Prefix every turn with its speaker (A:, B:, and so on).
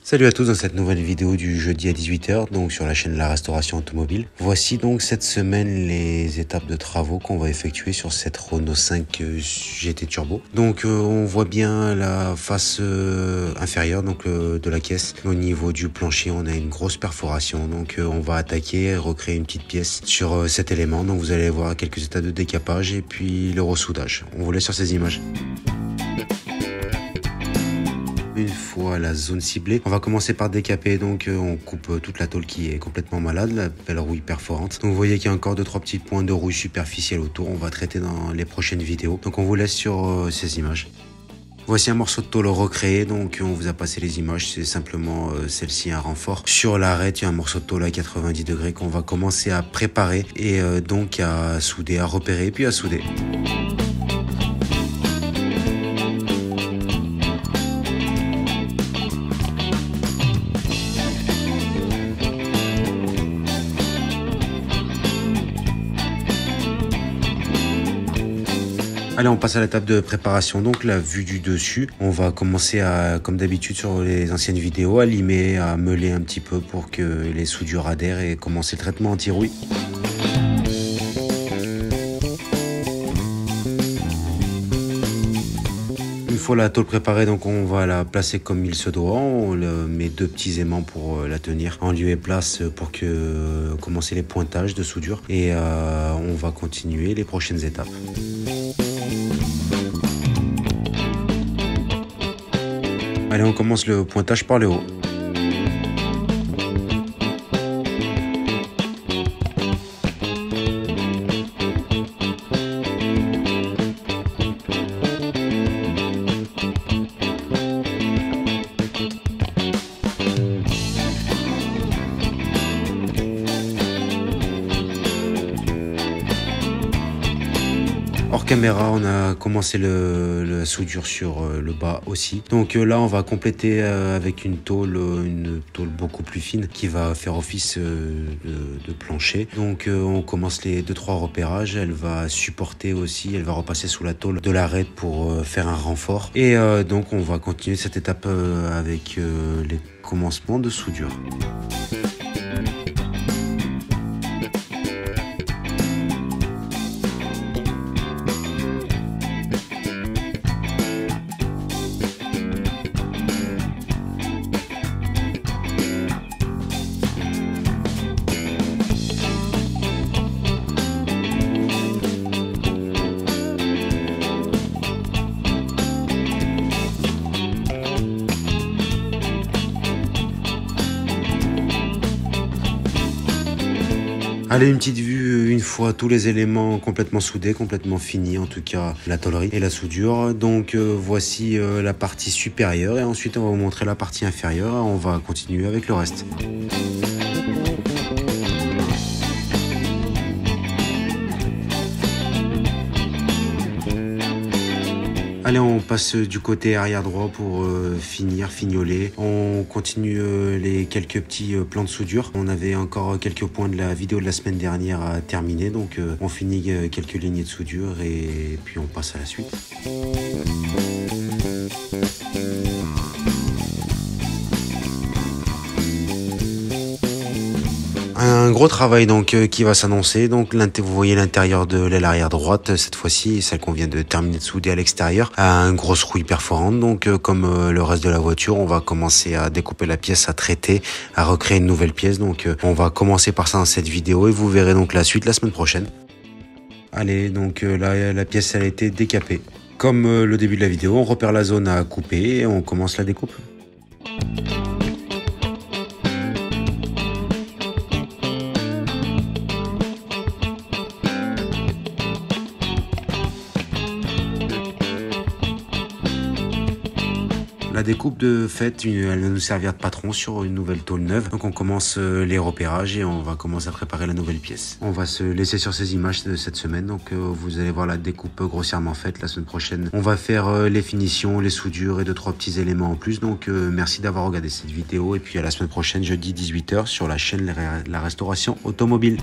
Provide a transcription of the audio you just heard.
A: Salut à tous dans cette nouvelle vidéo du jeudi à 18h, donc sur la chaîne La Restauration Automobile. Voici donc cette semaine les étapes de travaux qu'on va effectuer sur cette Renault 5 GT Turbo. Donc on voit bien la face inférieure donc de la caisse. Au niveau du plancher, on a une grosse perforation, donc on va attaquer et recréer une petite pièce sur cet élément. Donc vous allez voir quelques étapes de décapage et puis le ressoudage. On vous laisse sur ces images. Une fois la zone ciblée, on va commencer par décaper, donc on coupe toute la tôle qui est complètement malade, la belle rouille perforante. Donc vous voyez qu'il y a encore 2-3 petits points de rouille superficielle autour, on va traiter dans les prochaines vidéos. Donc on vous laisse sur ces images. Voici un morceau de tôle recréé, donc on vous a passé les images, c'est simplement celle-ci un renfort. Sur l'arête, il y a un morceau de tôle à 90 degrés qu'on va commencer à préparer et donc à souder, à repérer puis à souder. Allez, on passe à l'étape de préparation, donc la vue du dessus. On va commencer à, comme d'habitude sur les anciennes vidéos, à limer, à meuler un petit peu pour que les soudures adhèrent et commencer le traitement anti-rouille. Une fois la tôle préparée, donc on va la placer comme il se doit. On met 2 petits aimants pour la tenir en lieu et place pour commencer les pointages de soudure. Et on va continuer les prochaines étapes. Allez, on commence le pointage par le haut. Hors caméra, on a commencé la soudure sur le bas aussi. Donc là, on va compléter avec une tôle beaucoup plus fine qui va faire office de plancher. Donc on commence les 2-3 repérages. Elle va supporter aussi, elle va repasser sous la tôle de l'arête pour faire un renfort. Et donc on va continuer cette étape avec les commencements de soudure. Allez, une petite vue une fois tous les éléments complètement soudés, complètement finis, en tout cas la tôlerie et la soudure. Donc voici la partie supérieure et ensuite on va vous montrer la partie inférieure. On va continuer avec le reste. Allez, on passe du côté arrière droit pour fignoler. On continue les quelques petits plans de soudure. On avait encore quelques points de la vidéo de la semaine dernière à terminer. Donc on finit quelques lignées de soudure et puis on passe à la suite. Un gros travail donc qui va s'annoncer. Donc vous voyez l'intérieur de l'aile arrière droite cette fois-ci, celle qu'on vient de terminer de souder à l'extérieur, a une grosse rouille perforante. Donc comme le reste de la voiture, on va commencer à découper la pièce, à traiter, à recréer une nouvelle pièce. Donc on va commencer par ça dans cette vidéo et vous verrez donc la suite la semaine prochaine. Allez, donc là la pièce elle a été décapée. Comme le début de la vidéo, on repère la zone à couper et on commence la découpe. La découpe de fait, elle va nous servir de patron sur une nouvelle tôle neuve. Donc on commence les repérages et on va commencer à préparer la nouvelle pièce. On va se laisser sur ces images de cette semaine. Donc vous allez voir la découpe grossièrement faite. La semaine prochaine, on va faire les finitions, les soudures et 2-3 petits éléments en plus. Donc merci d'avoir regardé cette vidéo et puis à la semaine prochaine, jeudi 18h sur la chaîne La Restauration Automobile.